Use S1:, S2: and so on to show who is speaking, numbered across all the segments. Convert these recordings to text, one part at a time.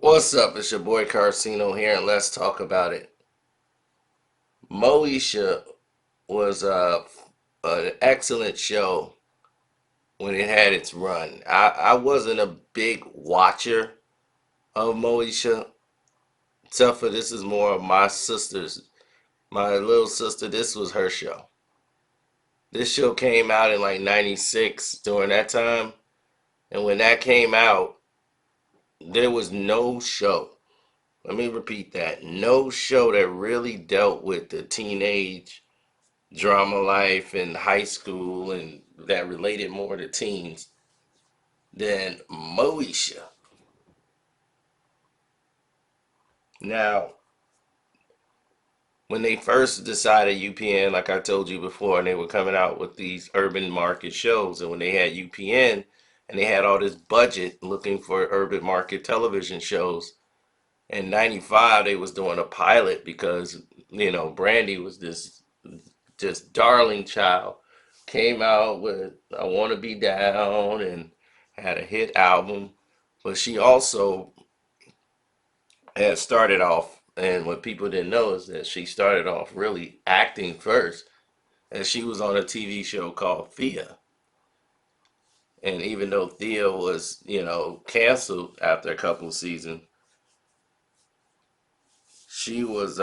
S1: What's up? It's your boy Carcino here, and let's talk about it. Moesha was an excellent show when it had its run. I wasn't a big watcher of Moesha, except for this is more of my little sister. This was her show. This show came out in like '96 during that time, and when that came out, there was no show. Let me repeat that. No show that really dealt with the teenage drama life in high school and that related more to teens than Moesha. Now, when they first decided UPN, like I told you before, and they were coming out with these urban market shows, and when they had UPN and they had all this budget looking for urban market television shows, in '95 they was doing a pilot because Brandy was this just darling child. Came out with I Want to Be Down and had a hit album. But she also had started off, and what people didn't know is that she started off really acting first. And she was on a TV show called Thea. And even though Thea was, canceled after a couple of seasons, she was,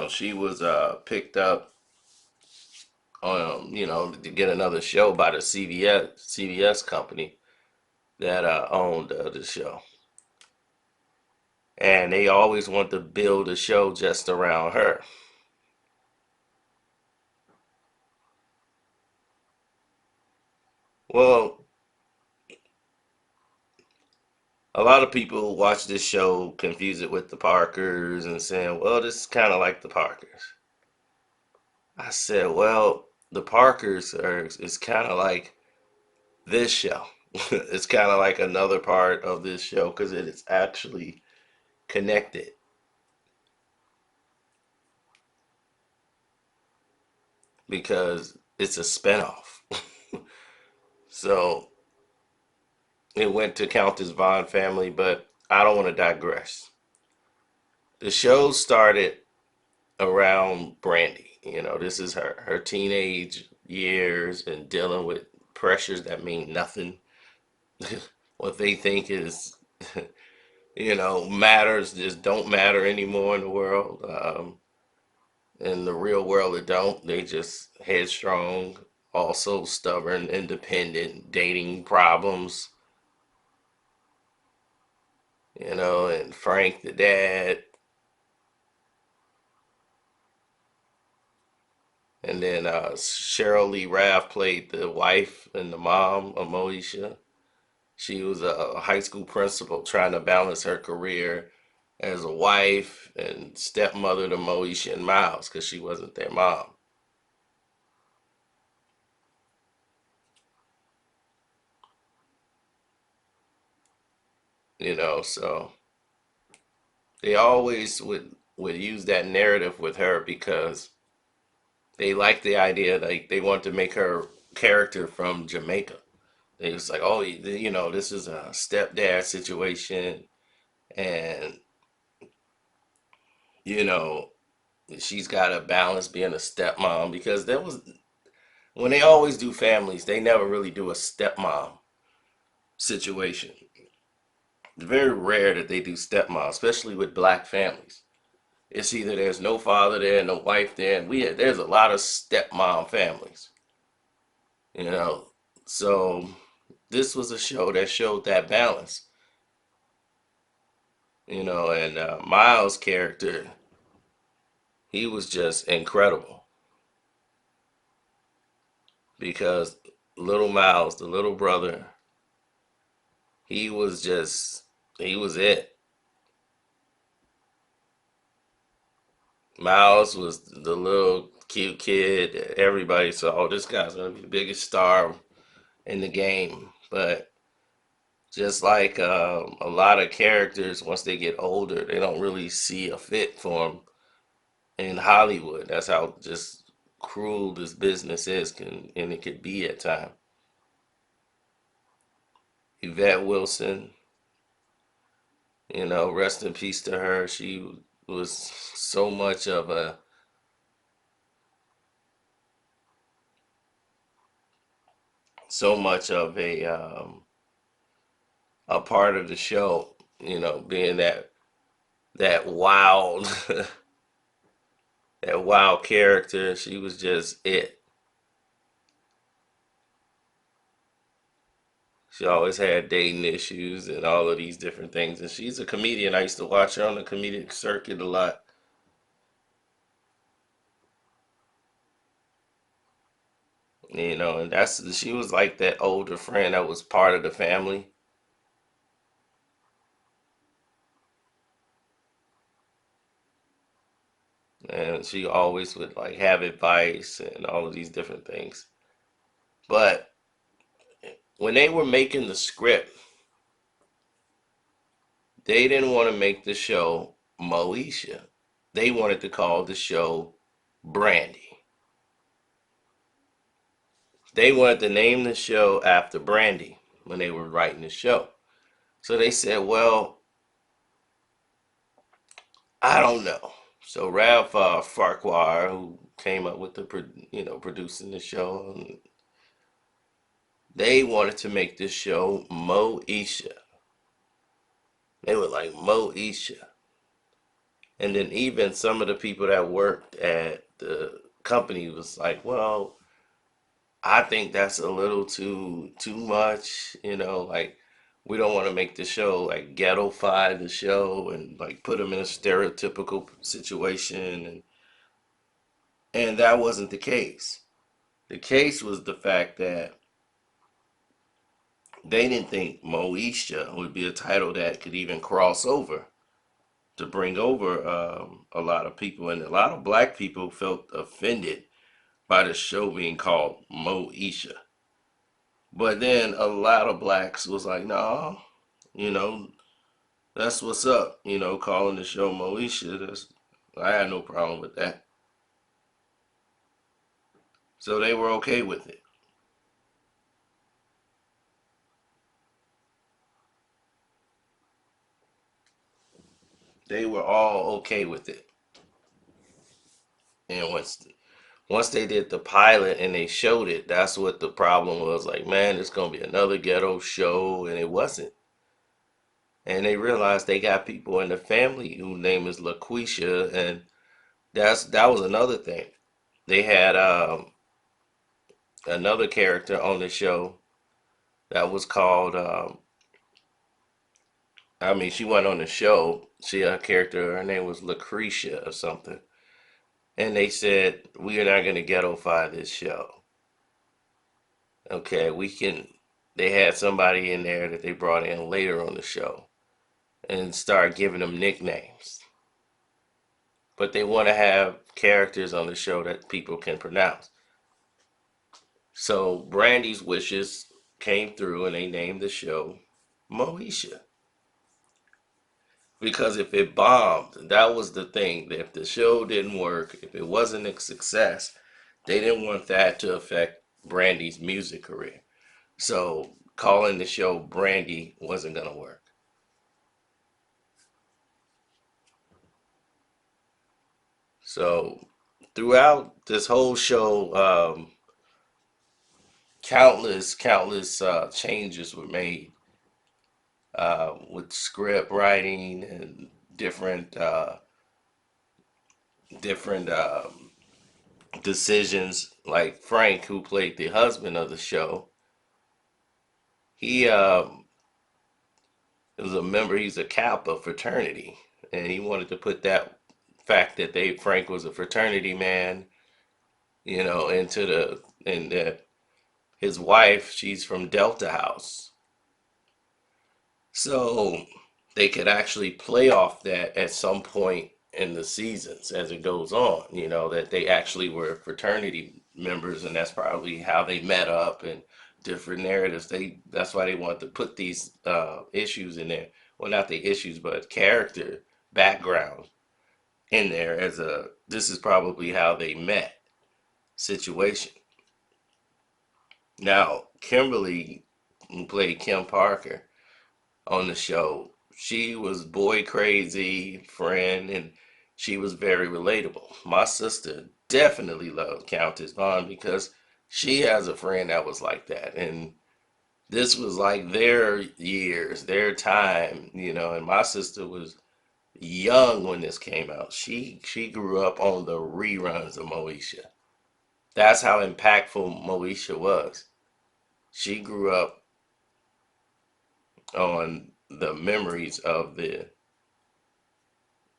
S1: she was picked up to get another show by the CBS company that owned the show, and they always want to build a show just around her. Well, a lot of people watch this show, confuse it with the Parkers, and saying, "Well, this is kind of like the Parkers." I said, "Well, the Parkers are is kind of like this show. It's kind of like another part of this show because it is actually connected because it's a spinoff." So it went to Countess Vaughn family, but I don't want to digress. The show started around Brandy. This is her teenage years and dealing with pressures that mean nothing. What they think is, matters just don't matter anymore in the world. In the real world, it don't. They just headstrong, also stubborn, independent, dating problems, and Frank the dad. And then Cheryl Lee Raff played the wife and the mom of Moesha. She was a high school principal trying to balance her career as a wife and stepmother to Moesha and Miles because she wasn't their mom. So they always would use that narrative with her because they liked the idea, like they wanted to make her character from Jamaica. They was like, oh, this is a stepdad situation, and you know, she's got to balance being a stepmom because there was when they always do families, they never really do a stepmom situation. It's very rare that they do stepmom, especially with black families. It's either there's no father there, no wife there, and there's a lot of stepmom families, you know. So this was a show that showed that balance, and Miles' character, he was just incredible because little Miles, the little brother, he was it. Miles was the little cute kid that everybody saw, oh, this guy's gonna be the biggest star in the game. But just like a lot of characters, once they get older, they don't really see a fit for them in Hollywood. That's how just cruel this business is, and it could be at times. Yvette Wilson, rest in peace to her. She was so much of a part of the show. Being that wild that wild character. She was just it. She always had dating issues and all of these different things. And she's a comedian. I used to watch her on the comedic circuit a lot. And she was like that older friend that was part of the family. And she always would like have advice and all of these different things. But when they were making the script, they didn't want to make the show Moesha. They wanted to call the show Brandy. They wanted to name the show after Brandy when they were writing the show. So they said, well, I don't know. So Ralph Farquhar, who came up with producing the show, they wanted to make this show Moesha. They were like Moesha. And then even some of the people that worked at the company was like, well, I think that's a little too much, like we don't want to make the show like ghetto-fy the show and like put them in a stereotypical situation, and that wasn't the case. The case was the fact that they didn't think Moesha would be a title that could even cross over to bring over a lot of people, and a lot of black people felt offended by the show being called Moesha. But then a lot of blacks was like, no, you know, that's what's up, calling the show Moesha. I had no problem with that. So they were okay with it. They were all okay with it. And once they did the pilot and they showed it, that's what the problem was. Like, man, it's gonna be another ghetto show, and it wasn't. And they realized they got people in the family whose name is LaQuisha, and that was another thing. They had another character on the show that was called. I mean, she went on the show. She had a character. Her name was Lucretia or something. And they said we are not going to ghettoify this show. Okay, we can. They had somebody in there that they brought in later on the show and start giving them nicknames. But they want to have characters on the show that people can pronounce. So Brandy's wishes came through, and they named the show Moesha. Because if it bombed, that was the thing. If the show didn't work, if it wasn't a success, they didn't want that to affect Brandy's music career. So calling the show Brandy wasn't gonna work. So throughout this whole show, countless changes were made with script writing and different decisions. Like Frank, who played the husband of the show, he was a member. He's a Kappa fraternity, and he wanted to put that fact that Frank was a fraternity man, into the and that his wife, she's from Delta House, so they could actually play off that at some point in the seasons as it goes on. That they actually were fraternity members, and that's probably how they met up and different narratives. That's why they wanted to put these issues in there. Well, not the issues, but character background in there as a this is probably how they met. situation. Now, Kimberly, who played Kim Parker on the show, she was boy crazy friend, and she was very relatable. My sister definitely loved Countess Vaughn because she has a friend that was like that, and this was like their years, their time, and my sister was young when this came out. She grew up on the reruns of Moesha. That's how impactful Moesha was. She grew up on the memories of the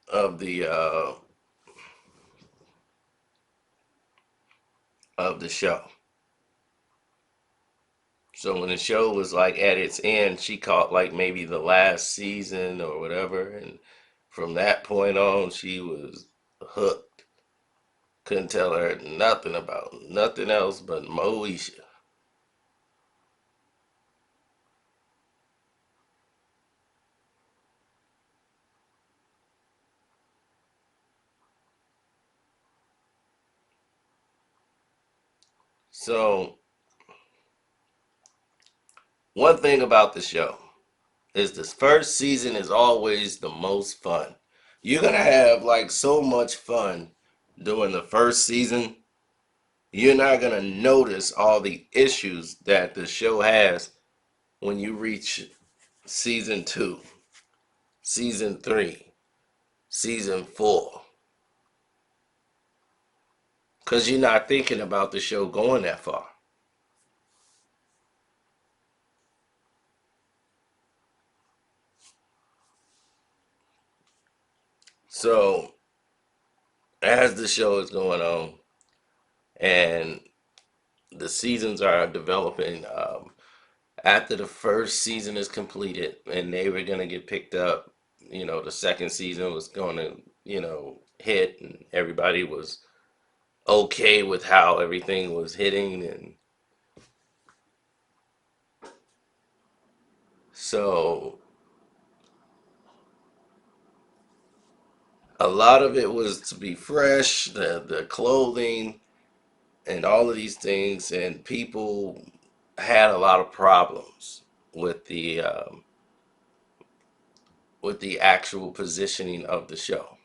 S1: of the show. So when the show was like at its end, she caught like maybe the last season or whatever, and from that point on, she was hooked. Couldn't tell her nothing about nothing else but Moesha. So one thing about the show is this first season is always the most fun. You're gonna have like so much fun during the first season. You're not gonna notice all the issues that the show has when you reach season two, season three, season four, because you're not thinking about the show going that far. So as the show is going on and the seasons are developing, after the first season is completed and they were going to get picked up, the second season was going to, hit, and everybody was okay with how everything was hitting. And so a lot of it was to be fresh, the clothing and all of these things, and people had a lot of problems with the actual positioning of the show.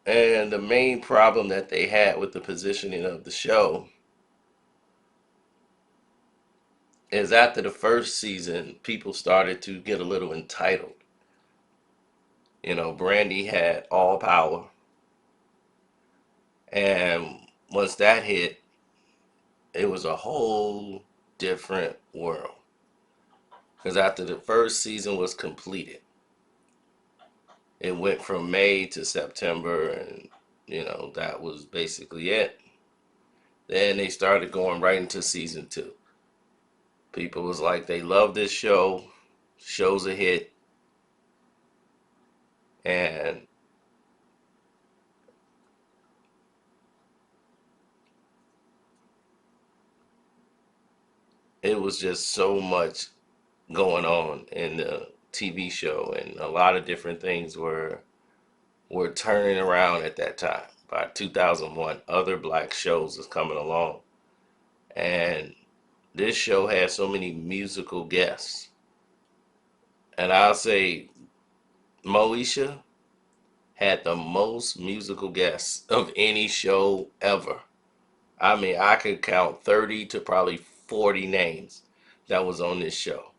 S1: And the main problem that they had with the positioning of the show is after the first season, people started to get a little entitled. Brandy had all power, and once that hit, it was a whole different world. Because after the first season was completed, it went from May to September, and that was basically it. Then they started going right into season two. People was like, they love this show, show's a hit, and it was just so much going on in the TV show, and a lot of different things were turning around at that time. By 2001, other black shows was coming along, and this show had so many musical guests. And I'll say Moesha had the most musical guests of any show ever. I mean, I could count 30 to probably 40 names that was on this show.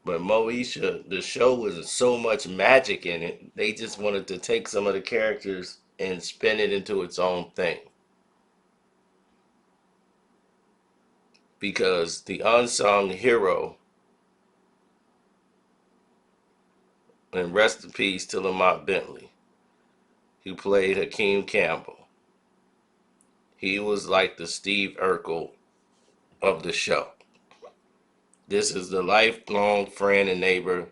S1: But Moesha, the show was so much magic in it, they just wanted to take some of the characters and spin it into its own thing. Because the unsung hero, and rest in peace to Lamont Bentley, who played Hakeem Campbell, he was like the Steve Urkel of the show. This is the lifelong friend and neighbor,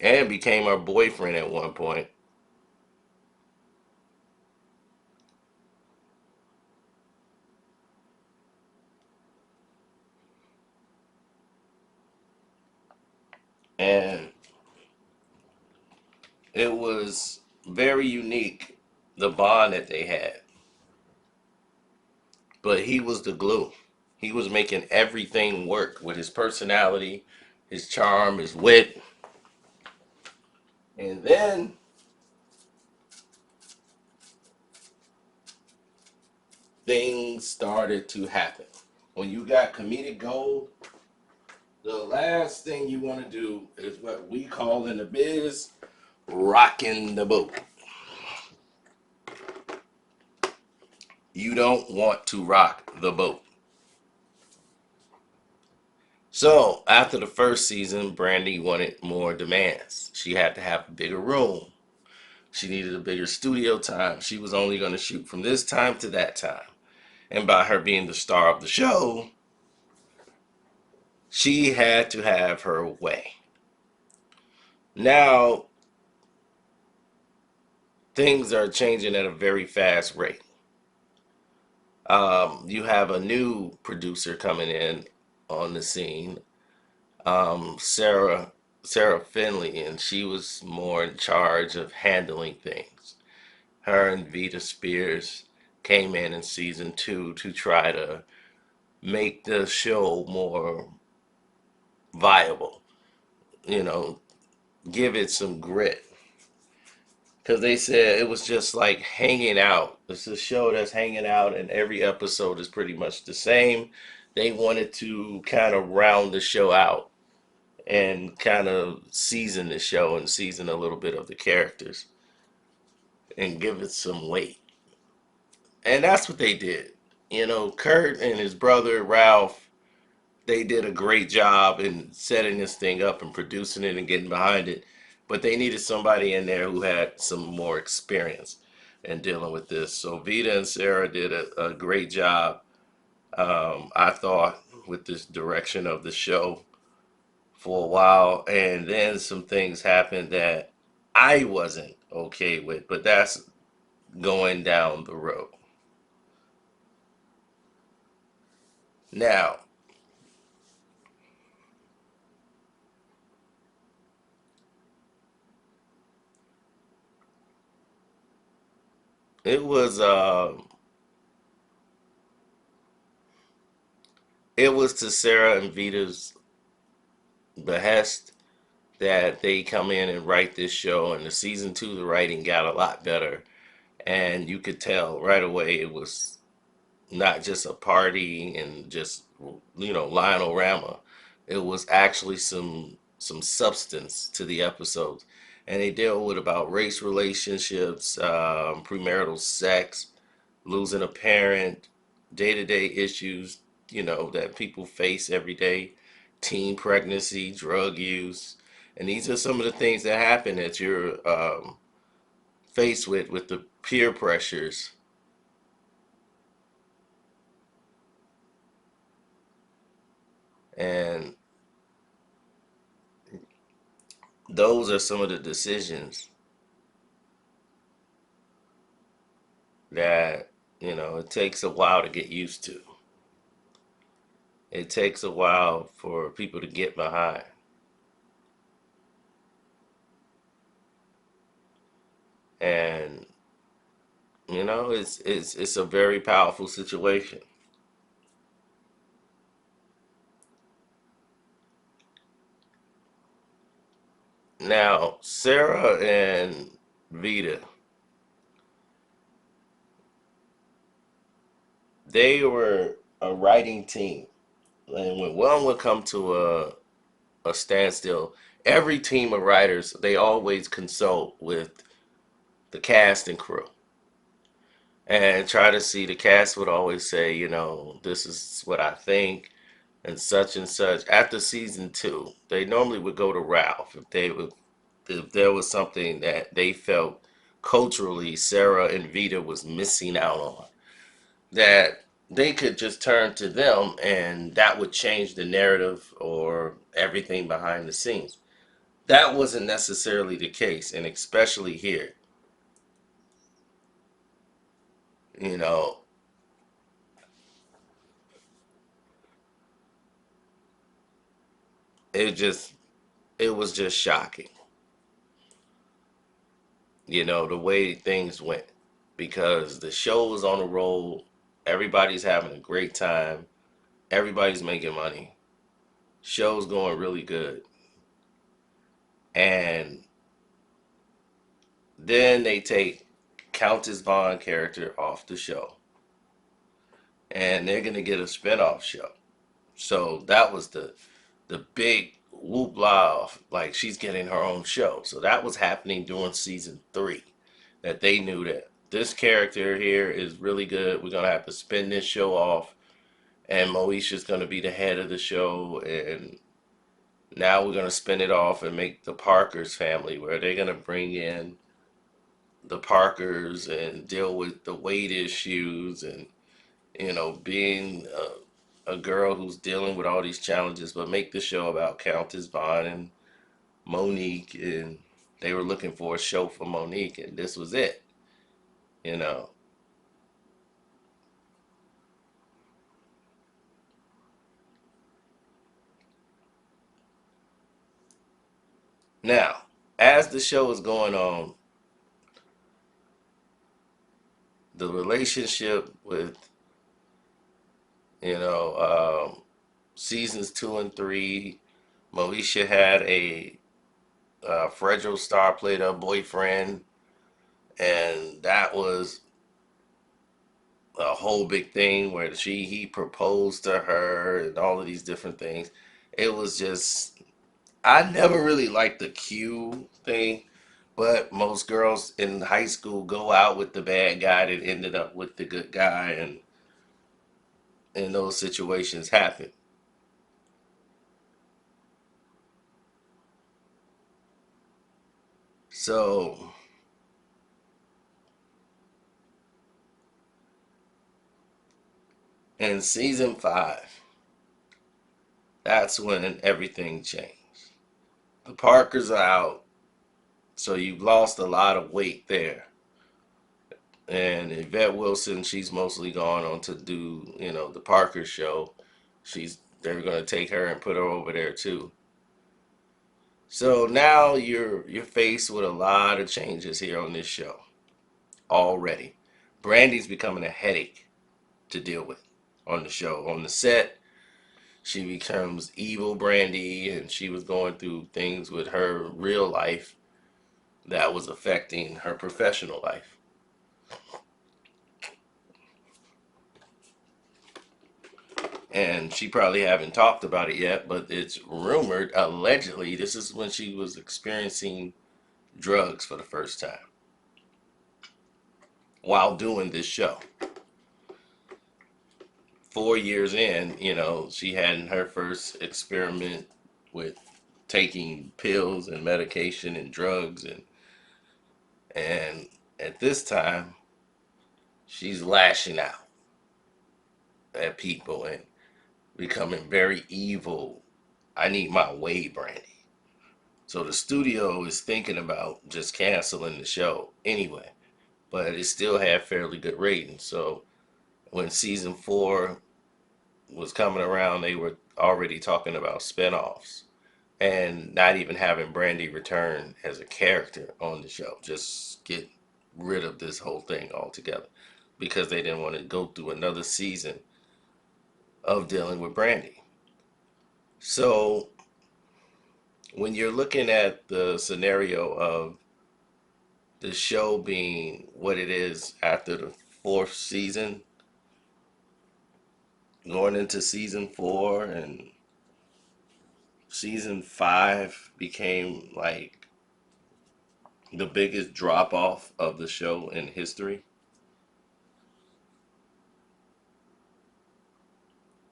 S1: and became our boyfriend at one point. And it was very unique, the bond that they had. But he was the glue. He was making everything work with his personality, his charm, his wit. And then things started to happen. When you got comedic gold, the last thing you want to do is what we call in the biz rocking the boat. You don't want to rock the boat. So after the first season, Brandy wanted more demands. She had to have a bigger room. She needed a bigger studio time. She was only going to shoot from this time to that time. And by her being the star of the show, she had to have her way. Now, things are changing at a very fast rate. You have a new producer coming in on the scene, Sarah Finley, and she was more in charge of handling things. Her and Vita Spears came in season 2 to try to make the show more viable. You know, give it some grit. Because they said it was just like hanging out. It's a show that's hanging out, and every episode is pretty much the same. They wanted to kind of round the show out and kind of season the show and season a little bit of the characters and give it some weight. And that's what they did. You know, Kurt and his brother Ralph, they did a great job in setting this thing up and producing it and getting behind it. But they needed somebody in there who had some more experience in dealing with this. So Vita and Sarah did a great job, I thought, with this direction of the show for a while. And then some things happened that I wasn't okay with, but that's going down the road. Now, it was uh, it was to Sarah and Vita's behest that they come in and write this show. And the season 2, the writing got a lot better, and you could tell right away it was not just a party and just Lionel Rama. It was actually some substance to the episodes, and they deal with about race relationships, premarital sex, losing a parent, day-to-day issues, that people face every day, teen pregnancy, drug use. And these are some of the things that happen that you're faced with the peer pressures. And those are some of the decisions that, it takes a while to get used to. It takes a while for people to get behind. And, it's a very powerful situation. Now, Sarah and Vita, they were a writing team. And when one would come to a standstill, every team of writers, they always consult with the cast and crew and try to see. The cast would always say, this is what I think and such and such. After season 2, they normally would go to Ralph if there was something that they felt culturally Sarah and Vita was missing out on, that they could just turn to them and that would change the narrative or everything behind the scenes. That wasn't necessarily the case, and especially here, you know, it just it was just shocking, the way things went, because the show was on a roll. Everybody's having a great time. Everybody's making money. Show's going really good. And then they take Countess Vaughn character off the show. And they're going to get a spinoff show. So that was the big whoop la, like she's getting her own show. So that was happening during season 3, that they knew that this character here is really good. We're gonna have to spin this show off, and Moesha's gonna be the head of the show, and now we're gonna spin it off and make the Parkers family, where they're gonna bring in the Parkers and deal with the weight issues, and being a girl who's dealing with all these challenges, but make the show about Countess Vaughn and Monique, and they were looking for a show for Monique, and this was it, you know. Now, as the show is going on, the relationship with, you know, seasons 2 and 3, Moesha had a fragile star player boyfriend, and that was a whole big thing where he proposed to her and all of these different things. It was just, I never really liked the Q thing, but most girls in high school go out with the bad guy that ended up with the good guy, and those situations happen. So in season 5, that's when everything changed. The Parkers are out, so you've lost a lot of weight there. And Yvette Wilson, she's mostly gone on to do, the Parker show. They're gonna take her and put her over there too. So now you're faced with a lot of changes here on this show already. Brandy's becoming a headache to deal with on the show. On the set, she becomes evil Brandy, and she was going through things with her real life that was affecting her professional life. And she probably haven't talked about it yet, but it's rumored, allegedly, this is when she was experiencing drugs for the first time while doing this show. 4 years in, she had her first experiment with taking pills and medication and drugs, and at this time she's lashing out at people and becoming very evil. I need my way, Brandy. So the studio is thinking about just canceling the show anyway, but it still had fairly good ratings. So when season 4 was coming around, they were already talking about spinoffs and not even having Brandy return as a character on the show. Just get rid of this whole thing altogether, because they didn't want to go through another season of dealing with Brandy. So when you're looking at the scenario of the show being what it is after the 4th season, going into season 4, and season 5 became like the biggest drop off of the show in history.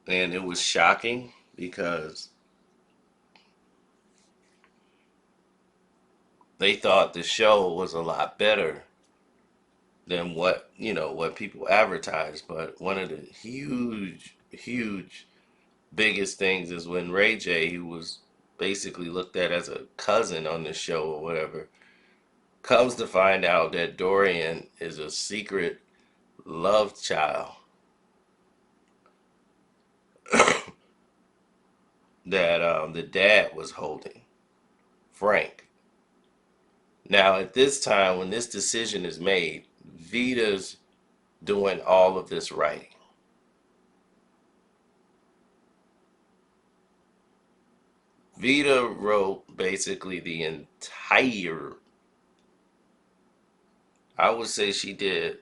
S1: And it was shocking because they thought the show was a lot better than what people advertised. But one of the huge biggest things is when Ray J, who was basically looked at as a cousin on the show or whatever, comes to find out that Dorian is a secret love child that the dad was holding. frank. Now, at this time, when this decision is made, Vita's doing all of this writing. Vita wrote basically the entire, I would say she did.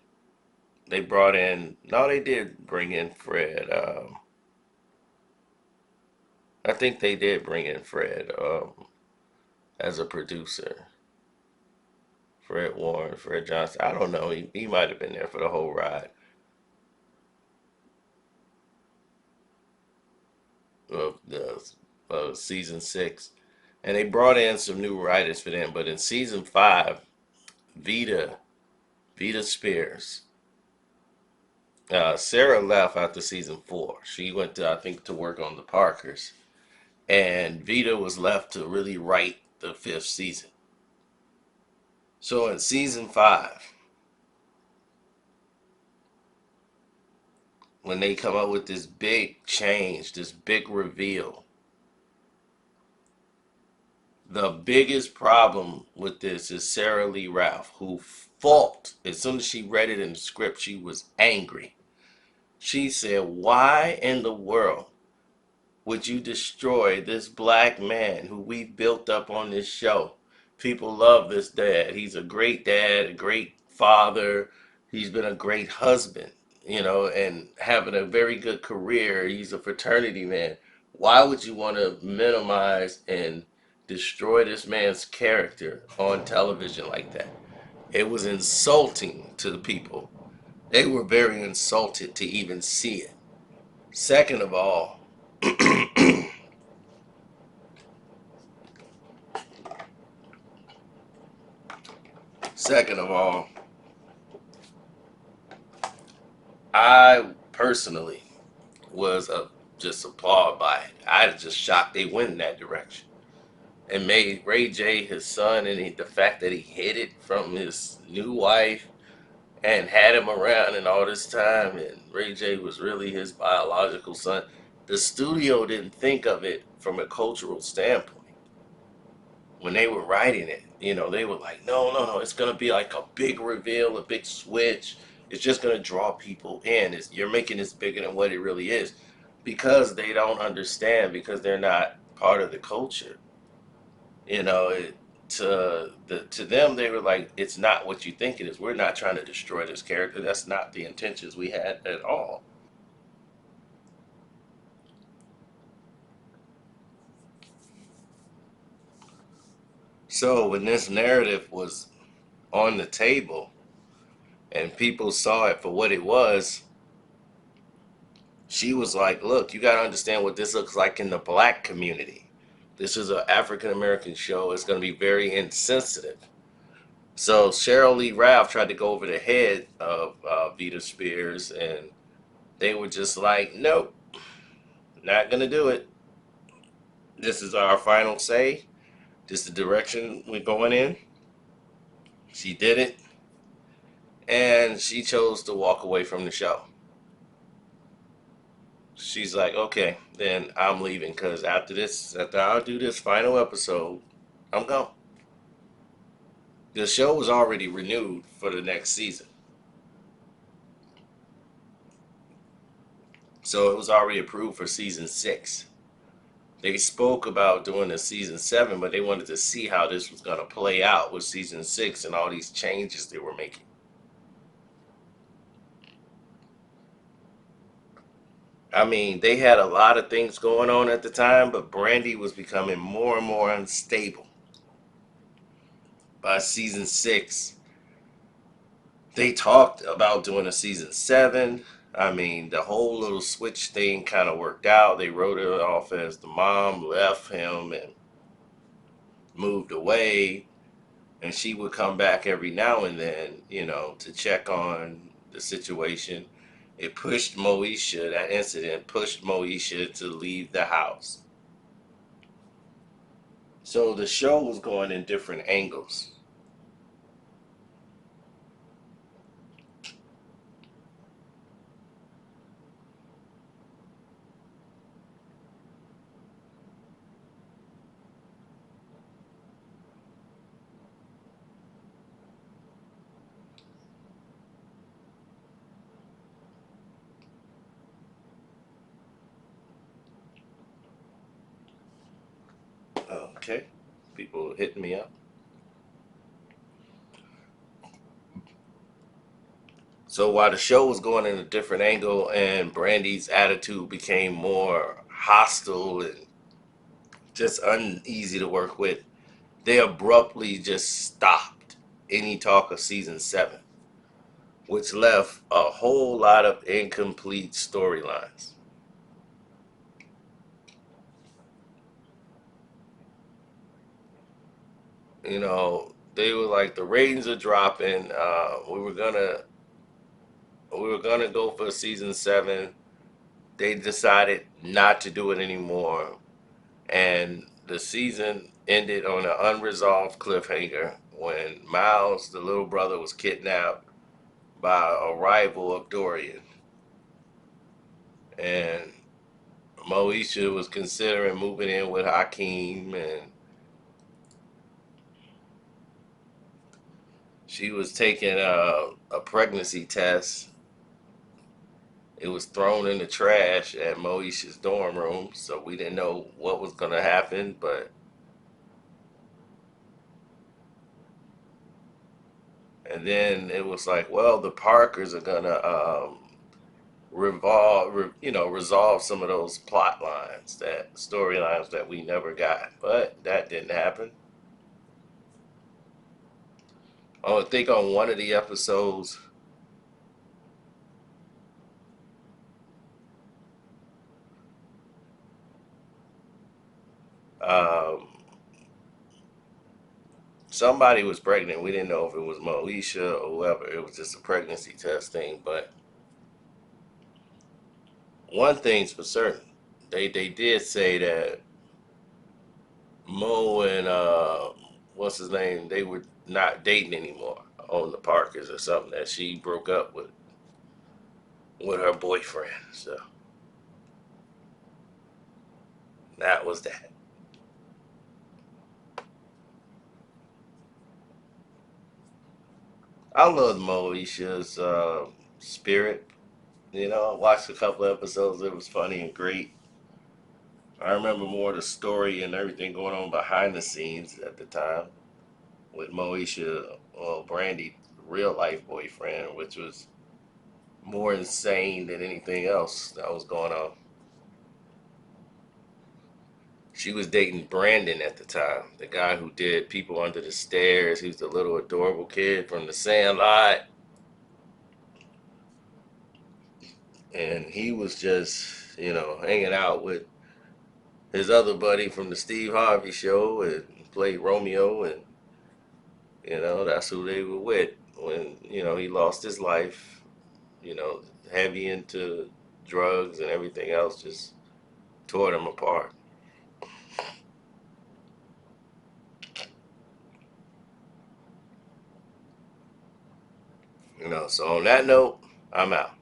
S1: They brought in, no, they did bring in Fred. I think they did bring in Fred as a producer. Fred Warren, Fred Johnson. I don't know. He might have been there for the whole ride of the season 6. And they brought in some new writers for them. But in season 5, Vita, Vita Spears, Sarah left after season 4. She went to, I think, to work on the Parkers. And Vita was left to really write the 5th season. So in season 5, when they come up with this big change, this big reveal, the biggest problem with this is Sarah Lee Ralph, who fought. As soon as she read it in the script, she was angry. She said, "Why in the world would you destroy this black man who we built up on this show? People love this dad. He's a great dad, a great father. He's been a great husband, and having a very good career. He's a fraternity man. Why would you want to minimize and destroy this man's character on television like that?" It was insulting to the people. They were very insulted to even see it. Second of all, second of all, I personally was just appalled by it. I was just shocked they went in that direction and made Ray J his son, and the fact that he hid it from his new wife and had him around and all this time, and Ray J was really his biological son. The studio didn't think of it from a cultural standpoint when they were writing it. They were like, no, no, no, it's gonna be like a big reveal, a big switch. It's just gonna draw people in. You're making this bigger than what it really is, because they don't understand, because they're not part of the culture. You know, it, to them, they were like, it's not what you think it is. We're not trying to destroy this character. That's not the intentions we had at all. So when this narrative was on the table and people saw it for what it was, she was like, look, you got to understand what this looks like in the black community. This is an African American show. It's going to be very insensitive. So Cheryl Lee Ralph tried to go over the head of Vita Spears, and they were just like, nope, not going to do it. This is our final say. This is the direction we're going in. She did it, and she chose to walk away from the show. She's like, okay, then I'm leaving, because after I do this final episode, I'm gone. The show was already renewed for the next season. So it was already approved for season 6. They spoke about doing a season 7, but they wanted to see how this was going to play out with season 6 and all these changes they were making. I mean, they had a lot of things going on at the time, but Brandy was becoming more and more unstable. By season 6, they talked about doing a season 7. I mean, the whole little switch thing kind of worked out. They wrote it off as the mom left him and moved away, and she would come back every now and then, to check on the situation. It pushed Moesha, that incident pushed Moesha to leave the house. So the show was going in different angles. Okay. People hitting me up. So while the show was going in a different angle and Brandy's attitude became more hostile and just uneasy to work with, they abruptly just stopped any talk of season 7, which left a whole lot of incomplete storylines. You know, they were like, the ratings are dropping. We were gonna go for season 7. They decided not to do it anymore, and the season ended on an unresolved cliffhanger when Miles, the little brother, was kidnapped by a rival of Dorian, and Moesha was considering moving in with Hakeem, and she was taking a pregnancy test. It was thrown in the trash at Moesha's dorm room, so we didn't know what was going to happen. And then it was like, well, the Parkers are going to resolve some of those plot lines, that storylines that we never got. But that didn't happen. I think on one of the episodes, um, somebody was pregnant. We didn't know if it was Moesha or whoever. It was just a pregnancy test thing. But one thing's for certain, they did say that Mo and what's his name, they were not dating anymore on the Parkers or something. That she broke up with her boyfriend. So that was that. I love Moesha's spirit. You know, I watched a couple of episodes. It was funny and great. I remember more of the story and everything going on behind the scenes at the time with Moesha, well, Brandy, real life boyfriend, which was more insane than anything else that was going on. She was dating Brandon at the time, the guy who did People Under the Stairs. He was the little adorable kid from The Sandlot, and he was just, hanging out with his other buddy from the Steve Harvey show and played Romeo, and that's who they were with when he lost his life. Heavy into drugs and everything else just tore them apart. So on that note, I'm out.